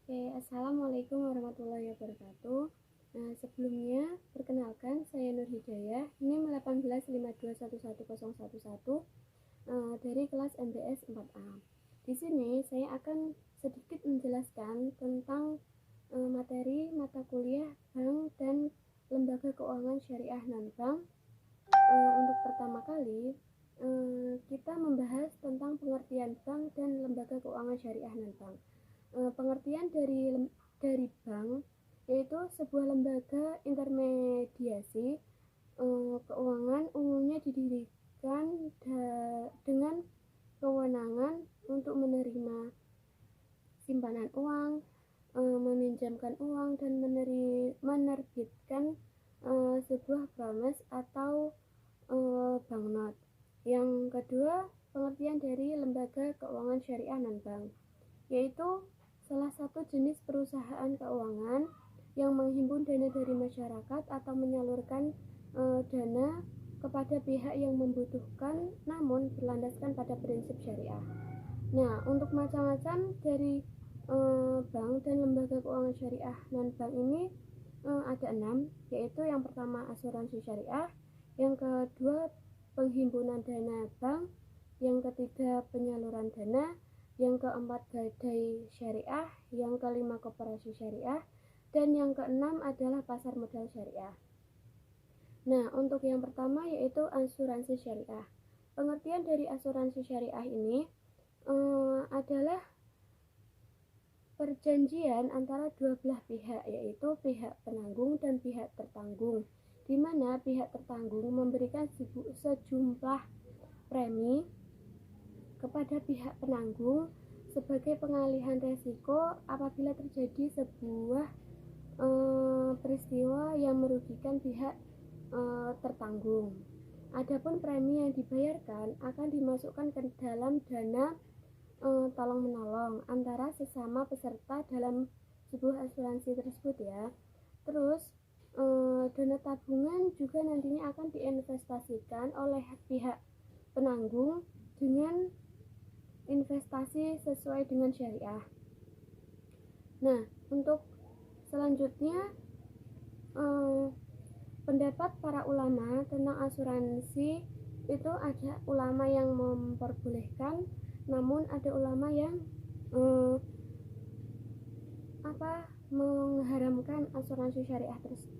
Oke, Assalamualaikum warahmatullahi wabarakatuh. Nah, sebelumnya, perkenalkan, saya Nur Hidayah, NIM 1852111011, dari kelas MBS 4A. Di sini, saya akan sedikit menjelaskan tentang materi mata kuliah bank dan lembaga keuangan syariah non-bank. Untuk pertama kali, kita membahas tentang pengertian bank dan lembaga keuangan syariah non-bank. Pengertian dari bank yaitu sebuah lembaga intermediasi keuangan, umumnya didirikan dengan kewenangan untuk menerima simpanan uang, meminjamkan uang, dan menerbitkan sebuah promise atau banknot. Yang kedua, pengertian dari lembaga keuangan syariah non-bank yaitu salah satu jenis perusahaan keuangan yang menghimpun dana dari masyarakat atau menyalurkan dana kepada pihak yang membutuhkan namun berlandaskan pada prinsip syariah. Nah, untuk macam-macam dari bank dan lembaga keuangan syariah non-bank ini ada 6, yaitu yang pertama asuransi syariah, yang kedua penghimpunan dana bank, yang ketiga penyaluran dana, yang keempat gadai syariah, yang kelima koperasi syariah, dan yang keenam adalah pasar modal syariah. Nah, untuk yang pertama yaitu asuransi syariah. Pengertian dari asuransi syariah ini adalah perjanjian antara dua belah pihak, yaitu pihak penanggung dan pihak tertanggung, di mana pihak tertanggung memberikan sejumlah premi kepada pihak penanggung sebagai pengalihan resiko apabila terjadi sebuah peristiwa yang merugikan pihak tertanggung. Adapun premi yang dibayarkan akan dimasukkan ke dalam dana tolong-menolong antara sesama peserta dalam sebuah asuransi tersebut ya. Terus dana tabungan juga nantinya akan diinvestasikan oleh pihak penanggung dengan investasi sesuai dengan syariah. Nah, untuk selanjutnya pendapat para ulama tentang asuransi itu ada ulama yang memperbolehkan, namun ada ulama yang mengharamkan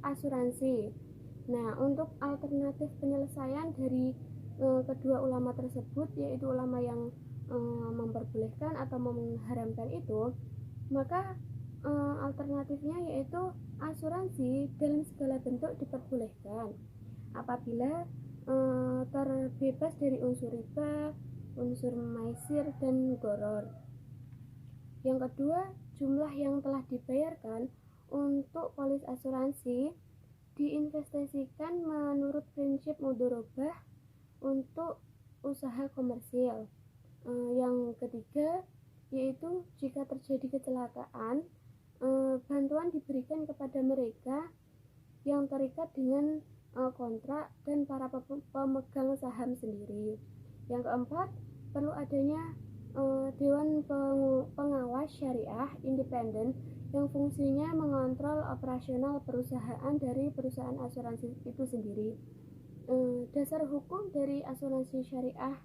asuransi. Nah, untuk alternatif penyelesaian dari kedua ulama tersebut, yaitu ulama yang memperbolehkan atau mengharamkan itu, maka alternatifnya yaitu asuransi dalam segala bentuk diperbolehkan apabila terbebas dari unsur riba, unsur maisir, dan gharar. Yang kedua, jumlah yang telah dibayarkan untuk polis asuransi diinvestasikan menurut prinsip mudharabah untuk usaha komersil. Yang ketiga, yaitu jika terjadi kecelakaan, bantuan diberikan kepada mereka yang terikat dengan kontrak dan para pemegang saham sendiri. Yang keempat, perlu adanya Dewan Pengawas Syariah Independen yang fungsinya mengontrol operasional perusahaan dari perusahaan asuransi itu sendiri. Dasar hukum dari asuransi syariah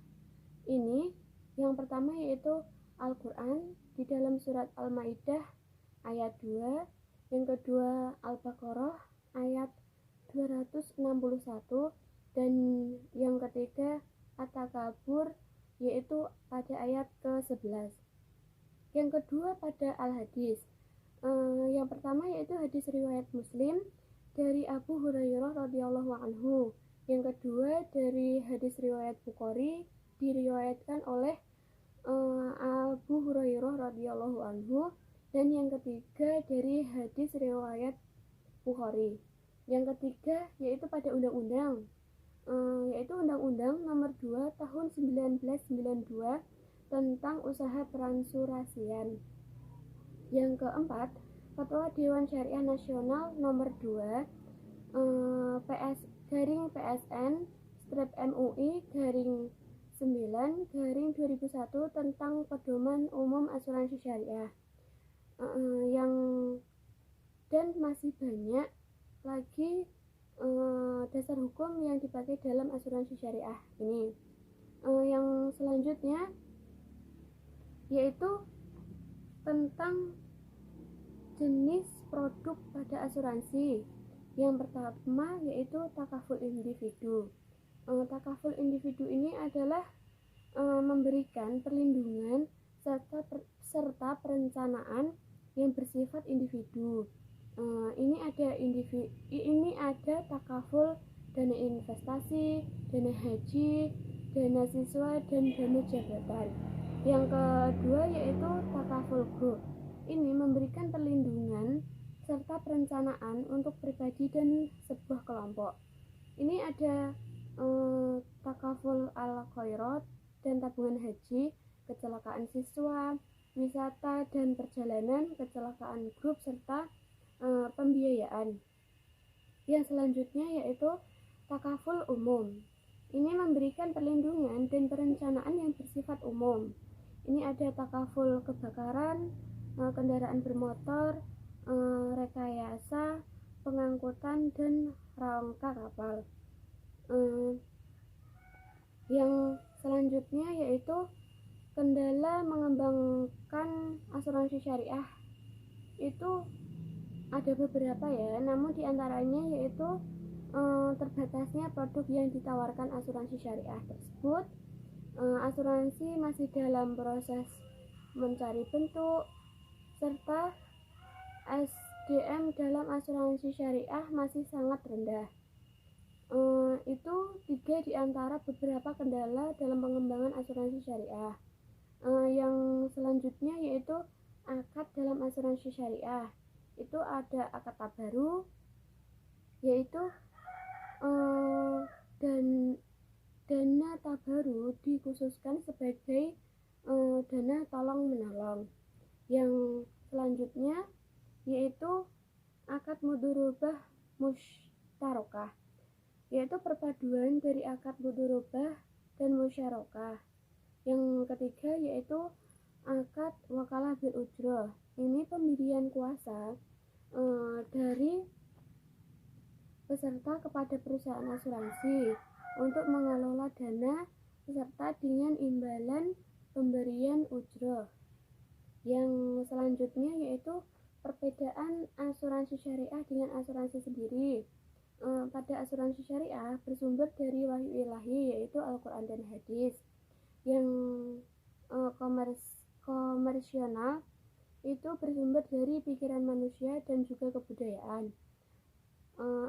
ini yang pertama yaitu Al-Quran di dalam surat Al-Maidah ayat 2, yang kedua Al-Baqarah ayat 261, dan yang ketiga At-Takabur yaitu pada ayat ke-11. Yang kedua pada Al-Hadis. Yang pertama yaitu hadis riwayat Muslim dari Abu Hurairah radhiyallahu anhu. Yang kedua dari hadis riwayat Bukhari diriwayatkan oleh Abu Hurairah radhiyallahu anhu, dan yang ketiga dari hadis riwayat Bukhari. Yang ketiga yaitu pada undang-undang, yaitu Undang-Undang Nomor 2 Tahun 1992 tentang usaha peransurasian. Yang keempat, Fatwa Dewan Syariah Nasional Nomor 2 PSN MUI 9/2001 tentang pedoman umum asuransi syariah. dan masih banyak lagi dasar hukum yang dipakai dalam asuransi syariah ini. Yang selanjutnya yaitu tentang jenis produk pada asuransi. Yang pertama yaitu takaful individu. Takaful individu ini adalah memberikan perlindungan serta perencanaan yang bersifat individu. Ini ada takaful dana investasi, dana haji, dana siswa, dan dana jabatan. Yang kedua yaitu takaful grup. Ini memberikan perlindungan serta perencanaan untuk pribadi dan sebuah kelompok. Ini ada takaful al-khairat dan tabungan haji, kecelakaan siswa, wisata dan perjalanan, kecelakaan grup, serta pembiayaan. Yang selanjutnya yaitu takaful umum. Ini memberikan perlindungan dan perencanaan yang bersifat umum. Ini ada takaful kebakaran, kendaraan bermotor, rekayasa, pengangkutan, dan rangka kapal. Yang selanjutnya yaitu kendala mengembangkan asuransi syariah. Itu ada beberapa ya, namun diantaranya yaitu terbatasnya produk yang ditawarkan asuransi syariah tersebut. Asuransi masih dalam proses mencari bentuk, serta SDM dalam asuransi syariah masih sangat rendah. Itu 3 di antara beberapa kendala dalam pengembangan asuransi syariah. Yang selanjutnya yaitu akad dalam asuransi syariah. Itu ada akad tabaru, yaitu dan dana tabaru dikhususkan sebagai dana tolong menolong. Yang selanjutnya yaitu akad mudharabah musyarakah, yaitu perpaduan dari akad mudharabah dan musyarakah. Yang ketiga yaitu akad wakalah bil ujrah. Ini pemberian kuasa dari peserta kepada perusahaan asuransi untuk mengelola dana peserta dengan imbalan pemberian ujrah. Yang selanjutnya yaitu perbedaan asuransi syariah dengan asuransi sendiri. Pada asuransi syariah bersumber dari wahyu ilahi, yaitu Al-Quran dan hadis. Yang komersional itu bersumber dari pikiran manusia dan juga kebudayaan.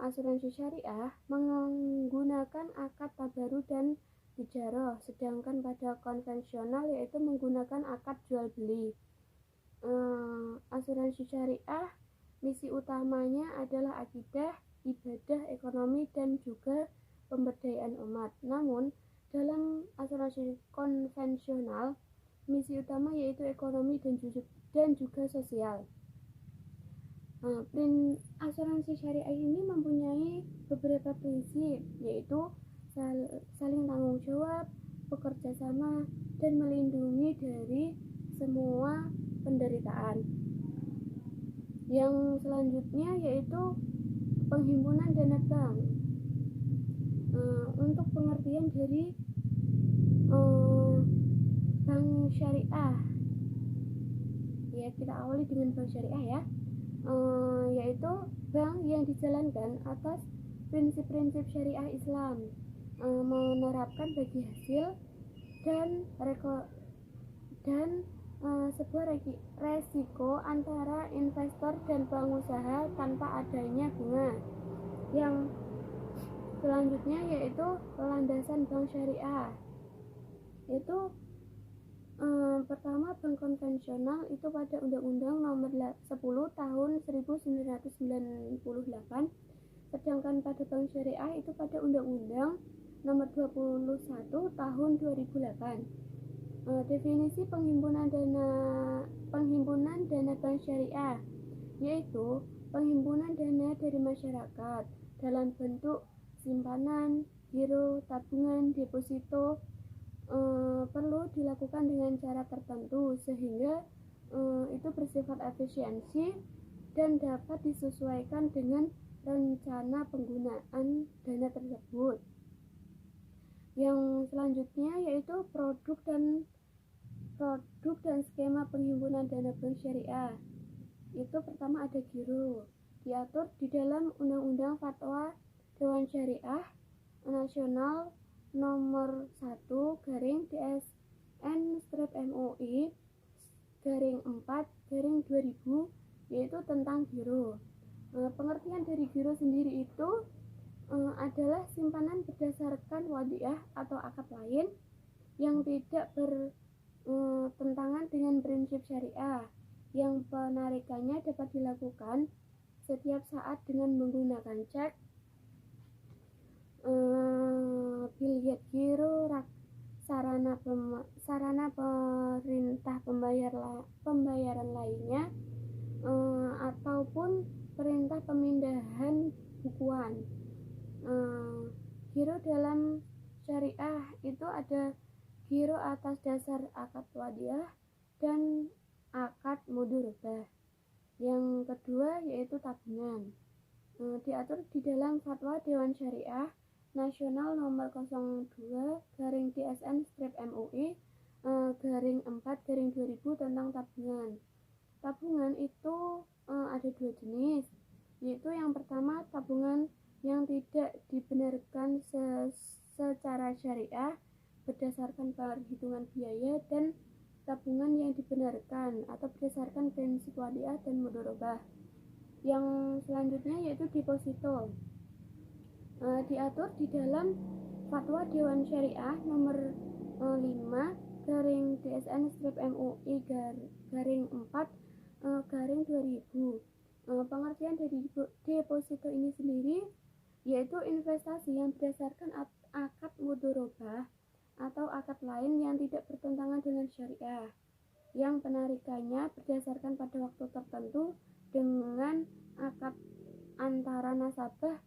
Asuransi syariah menggunakan akad tabaru dan tijarah, sedangkan pada konvensional yaitu menggunakan akad jual beli. Asuransi syariah misi utamanya adalah akidah, ibadah, ekonomi, dan juga pemberdayaan umat. Namun dalam asuransi konvensional misi utama yaitu ekonomi dan juga sosial. Asuransi syariah ini mempunyai beberapa prinsip, yaitu saling tanggung jawab, bekerja sama, dan melindungi dari semua penderitaan. Yang selanjutnya yaitu penghimpunan dana bank. Untuk pengertian dari bank syariah, ya kita awali dengan bank syariah ya, yaitu bank yang dijalankan atas prinsip-prinsip syariah Islam, menerapkan bagi hasil dan sebuah resiko antara investor dan pengusaha tanpa adanya bunga. Yang selanjutnya yaitu landasan bank syariah. Itu pertama, bank konvensional itu pada Undang-Undang Nomor 10 Tahun 1998, sedangkan pada bank syariah itu pada Undang-Undang Nomor 21 Tahun 2008. Definisi penghimpunan dana bank syariah yaitu penghimpunan dana dari masyarakat dalam bentuk simpanan, giro, tabungan, deposito, perlu dilakukan dengan cara tertentu sehingga itu bersifat efisiensi dan dapat disesuaikan dengan rencana penggunaan dana tersebut. Yang selanjutnya yaitu produk dan skema penghimpunan dana bank syariah. Itu pertama ada giro, diatur di dalam Undang-Undang Fatwa Dewan Syariah Nasional nomor 1/MUI/4/2000, yaitu tentang giro. Pengertian dari giro sendiri itu adalah simpanan berdasarkan wadiah atau akad lain yang tidak bertentangan dengan prinsip syariah, yang penarikannya dapat dilakukan setiap saat dengan menggunakan cek, biljet giro, sarana perintah pembayaran lainnya, ataupun perintah pemindahan bukuan. Giro dalam syariah itu ada giro atas dasar akad wadiah dan akad mudharabah. Yang kedua yaitu tabungan. Diatur di dalam Fatwa Dewan Syariah Nasional nomor 02/DSN/MUI/4/2000 tentang tabungan. Tabungan itu ada dua jenis, yaitu yang pertama tabungan yang tidak dibenarkan secara syariah berdasarkan perhitungan biaya, dan tabungan yang dibenarkan atau berdasarkan prinsip wadiah dan mudharabah. Yang selanjutnya yaitu deposito. Diatur di dalam Fatwa Dewan Syariah nomor 5/DSN/MUI/4/2000. Pengertian dari deposito ini sendiri yaitu investasi yang berdasarkan akad mudharabah atau akad lain yang tidak bertentangan dengan syariah, yang penarikannya berdasarkan pada waktu tertentu dengan akad antara nasabah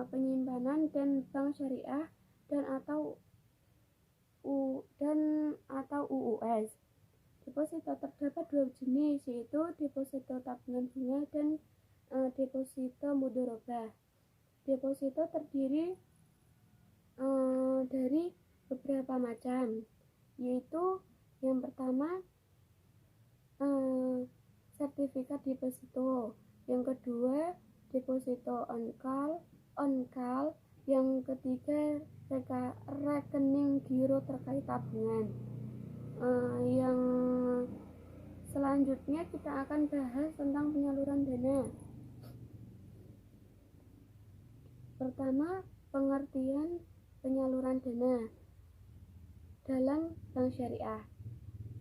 penyimpanan dan bank syariah dan atau UUS. Deposito terdapat dua jenis, yaitu deposito tabungan bunga dan deposito mudharabah. Deposito terdiri dari beberapa macam, yaitu yang pertama sertifikat deposito, yang kedua deposito on call, yang ketiga rekening giro terkait tabungan. Yang selanjutnya kita akan bahas tentang penyaluran dana. Pertama, pengertian penyaluran dana dalam bank syariah.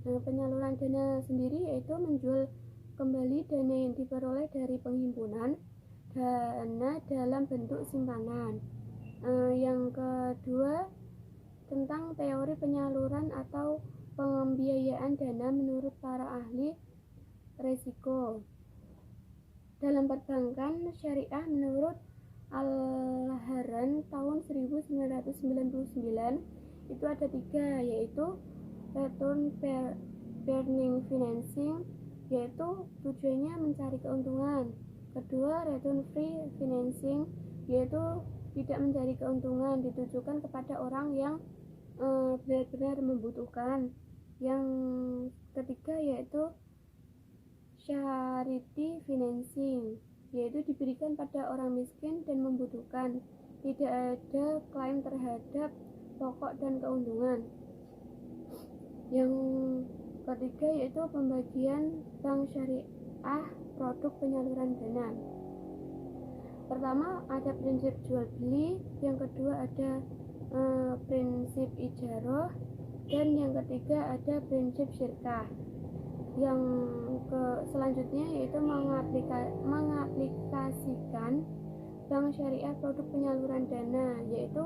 Penyaluran dana sendiri yaitu menjual kembali dana yang diperoleh dari penghimpunan dana dalam bentuk simpanan. Yang kedua, tentang teori penyaluran atau pembiayaan dana menurut para ahli resiko dalam perbankan syariah menurut Al-Haran tahun 1999. Itu ada 3, yaitu return earning financing, yaitu tujuannya mencari keuntungan. Kedua, return free financing, yaitu tidak mencari keuntungan, ditujukan kepada orang yang benar-benar membutuhkan. Yang ketiga yaitu charity financing, yaitu diberikan pada orang miskin dan membutuhkan, tidak ada klaim terhadap pokok dan keuntungan. Yang ketiga yaitu pembagian bank syariah produk penyaluran dana. Pertama ada prinsip jual beli, yang kedua ada prinsip ijarah, dan yang ketiga ada prinsip syirkah. Yang selanjutnya yaitu mengaplikasikan bank syariah produk penyaluran dana, yaitu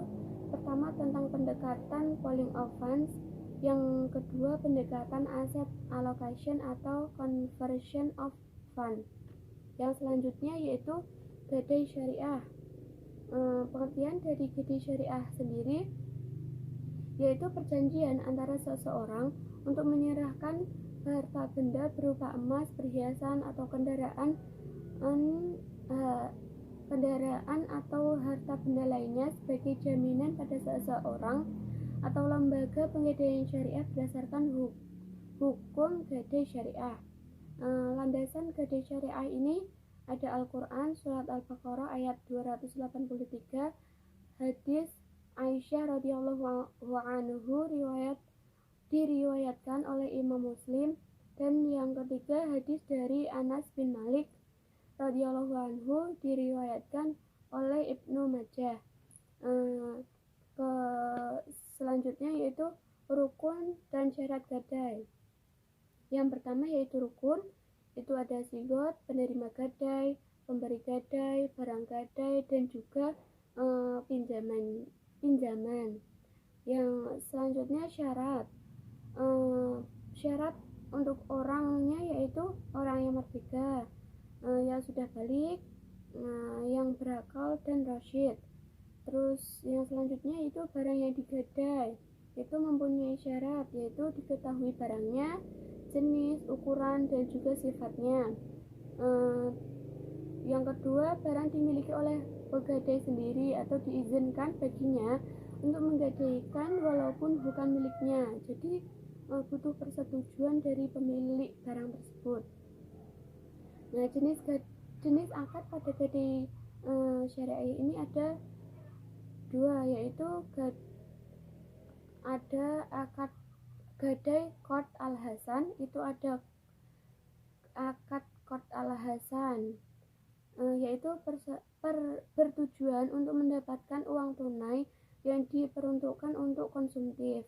pertama tentang pendekatan pooling of funds, yang kedua pendekatan asset allocation atau conversion of fund. Yang selanjutnya yaitu gadai syariah. Pengertian dari gadai syariah sendiri yaitu perjanjian antara seseorang untuk menyerahkan harta benda berupa emas, perhiasan, atau kendaraan atau harta benda lainnya sebagai jaminan pada seseorang atau lembaga penggadaian syariah berdasarkan hukum gadai syariah. Landasan gadai syariah ini ada Al-Quran surat Al-Baqarah ayat 283, hadis Aisyah radhiyallahu anhu diriwayatkan oleh Imam Muslim, dan yang ketiga hadis dari Anas bin Malik radhiyallahu anhu diriwayatkan oleh Ibnu Majah. Selanjutnya yaitu rukun dan syarat gadai. Yang pertama yaitu rukun, itu ada sigot, penerima gadai, pemberi gadai, barang gadai, dan juga pinjaman. Yang selanjutnya syarat. Syarat untuk orangnya yaitu orang yang merdeka, yang sudah balik, yang berakal dan rasyid. Terus yang selanjutnya itu barang yang digadai, itu mempunyai syarat, yaitu diketahui barangnya, jenis, ukuran, dan juga sifatnya. Yang kedua, barang dimiliki oleh pegadai sendiri atau diizinkan baginya untuk menggadaikan walaupun bukan miliknya. Jadi butuh persetujuan dari pemilik barang tersebut. Nah, jenis akad pada gadai syariah ini ada dua, yaitu ada akad gadai Qard al-Hasan, itu ada akad Qard al-Hasan, yaitu bertujuan untuk mendapatkan uang tunai yang diperuntukkan untuk konsumtif.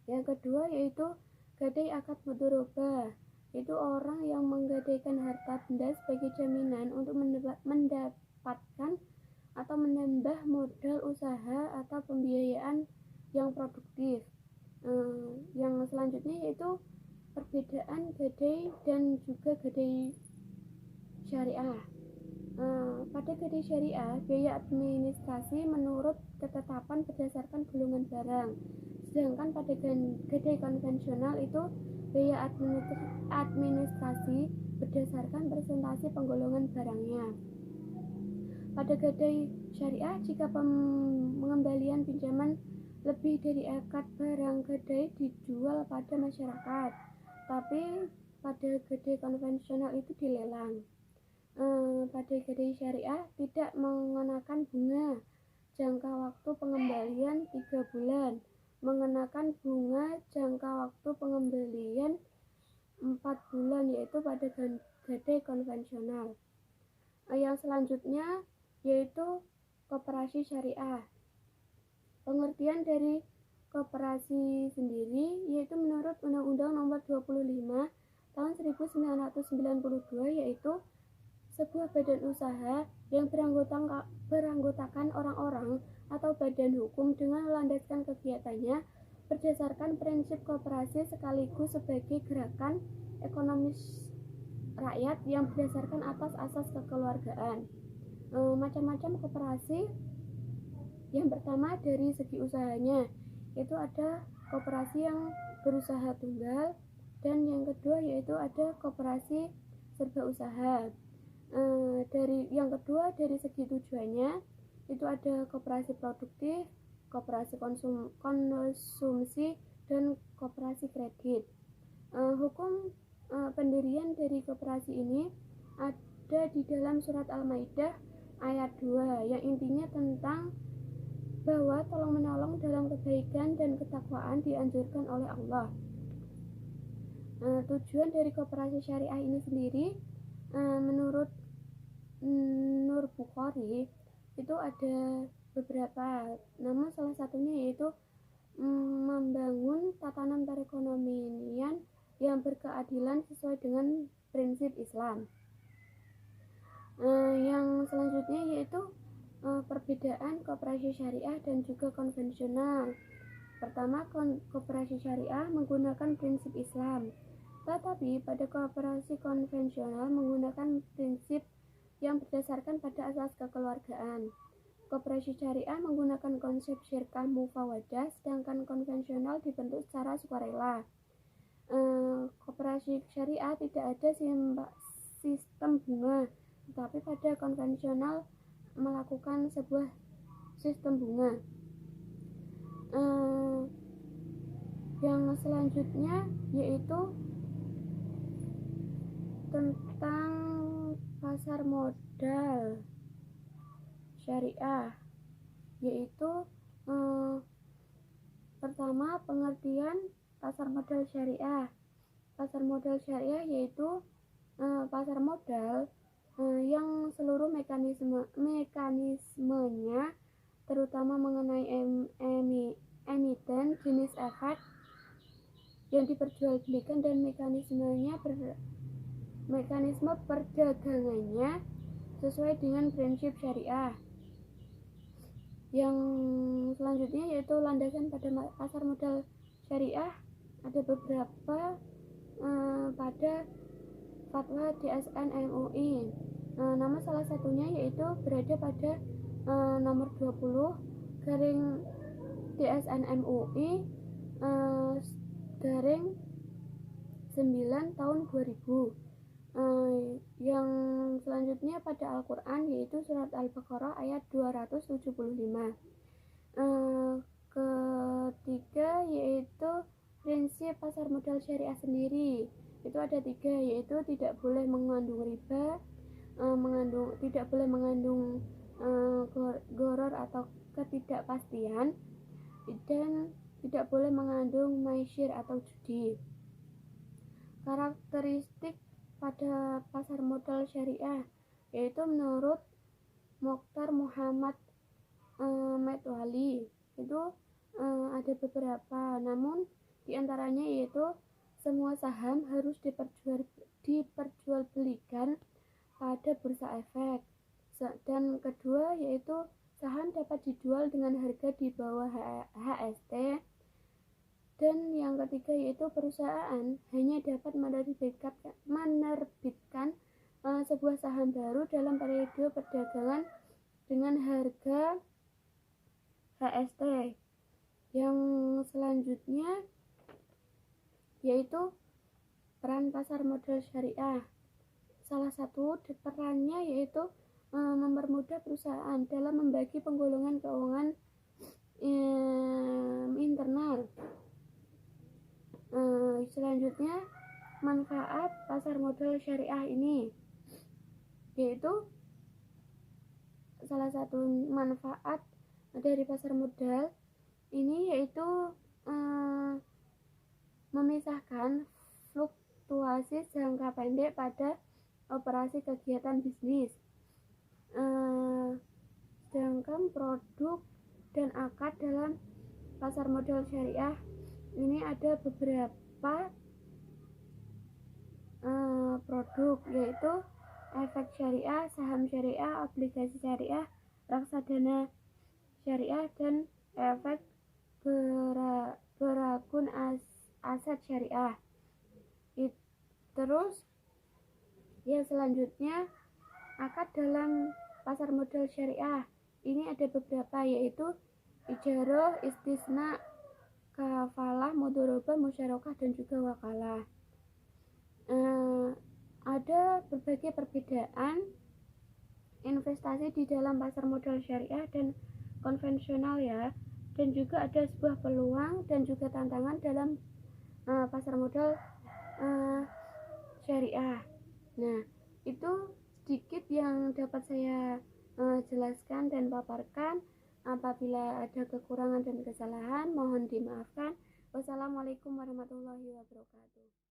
Yang kedua yaitu gadai akad mudharabah, itu orang yang menggadaikan harta benda sebagai jaminan untuk mendapatkan atau menambah modal usaha atau pembiayaan yang produktif. Yang selanjutnya yaitu perbedaan gadai dan juga gadai syariah. Pada gadai syariah, biaya administrasi menurut ketetapan berdasarkan golongan barang, sedangkan pada gadai konvensional itu biaya administrasi berdasarkan presentasi penggolongan barangnya. Pada gadai syariah, jika pengembalian pinjaman lebih dari akad barang gadai dijual pada masyarakat, tapi pada gadai konvensional itu dilelang. Pada gadai syariah tidak mengenakan bunga, jangka waktu pengembalian 3 bulan, mengenakan bunga jangka waktu pengembalian 4 bulan, yaitu pada gadai konvensional. Yang selanjutnya yaitu koperasi syariah. Pengertian dari koperasi sendiri yaitu menurut Undang-Undang Nomor 25 Tahun 1992, yaitu sebuah badan usaha yang beranggotakan orang-orang atau badan hukum dengan melandaskan kegiatannya berdasarkan prinsip koperasi sekaligus sebagai gerakan ekonomis rakyat yang berdasarkan atas asas kekeluargaan. Macam-macam koperasi. Yang pertama dari segi usahanya, itu ada koperasi yang berusaha tunggal, dan yang kedua yaitu ada koperasi serba usaha. Yang kedua dari segi tujuannya, itu ada koperasi produktif, koperasi konsumsi, dan koperasi kredit. Hukum pendirian dari koperasi ini ada di dalam surat Al-Maidah ayat 2, yang intinya tentang bahwa tolong-menolong dalam kebaikan dan ketakwaan dianjurkan oleh Allah. Tujuan dari koperasi syariah ini sendiri, menurut Nur Bukhari, itu ada beberapa, namun salah satunya yaitu membangun tatanan perekonomian yang berkeadilan sesuai dengan prinsip Islam. Yang selanjutnya yaitu perbedaan koperasi syariah dan juga konvensional. Pertama, koperasi syariah menggunakan prinsip Islam, tetapi pada koperasi konvensional menggunakan prinsip yang berdasarkan pada asas kekeluargaan. Koperasi syariah menggunakan konsep syirkah mufawadah, sedangkan konvensional dibentuk secara sukarela. Koperasi syariah tidak ada sistem bunga, tetapi pada konvensional melakukan sebuah sistem bunga. Yang selanjutnya yaitu tentang pasar modal syariah, yaitu pertama, pengertian pasar modal syariah. Pasar modal syariah yaitu pasar modal yang seluruh mekanismenya terutama mengenai emiten, jenis efek yang diperjualbelikan dan mekanisme perdagangannya sesuai dengan prinsip syariah. Yang selanjutnya yaitu landasan pada pasar modal syariah, ada beberapa pada fatwa DSN MUI. Nama salah satunya yaitu berada pada nomor 20 garing DSN MUI garing 9 tahun 2000. Yang selanjutnya pada Al-Quran yaitu surat Al-Baqarah ayat 275. Ketiga yaitu prinsip pasar modal syariah sendiri, itu ada 3, yaitu tidak boleh mengandung riba, tidak boleh mengandung goror atau ketidakpastian, dan tidak boleh mengandung maisir atau judi. Karakteristik pada pasar modal syariah yaitu menurut Mokhtar Muhammad Metwali itu ada beberapa, namun diantaranya yaitu semua saham harus diperjualbelikan pada bursa efek, dan kedua yaitu saham dapat dijual dengan harga di bawah HST, dan yang ketiga yaitu perusahaan hanya dapat menerbitkan sebuah saham baru dalam periode perdagangan dengan harga HST. Yang selanjutnya yaitu peran pasar modal syariah. Salah satu perannya yaitu mempermudah perusahaan dalam membagi penggolongan keuangan internal. Selanjutnya, manfaat pasar modal syariah ini yaitu salah satu manfaat dari pasar modal ini yaitu memisahkan fluktuasi jangka pendek pada operasi kegiatan bisnis. Sedangkan produk dan akad dalam pasar modal syariah ini ada beberapa produk, yaitu efek syariah, saham syariah, obligasi syariah, reksadana syariah, dan efek berakun aset syariah. Terus yang selanjutnya akad dalam pasar modal syariah ini ada beberapa, yaitu ijarah, istisna, kafalah, mudharabah, musyarakah, dan juga wakalah. Ada berbagai perbedaan investasi di dalam pasar modal syariah dan konvensional ya, dan juga ada sebuah peluang dan juga tantangan dalam pasar modal syariah. Nah, itu sedikit yang dapat saya jelaskan dan paparkan. Apabila ada kekurangan dan kesalahan, mohon dimaafkan. Wassalamualaikum warahmatullahi wabarakatuh.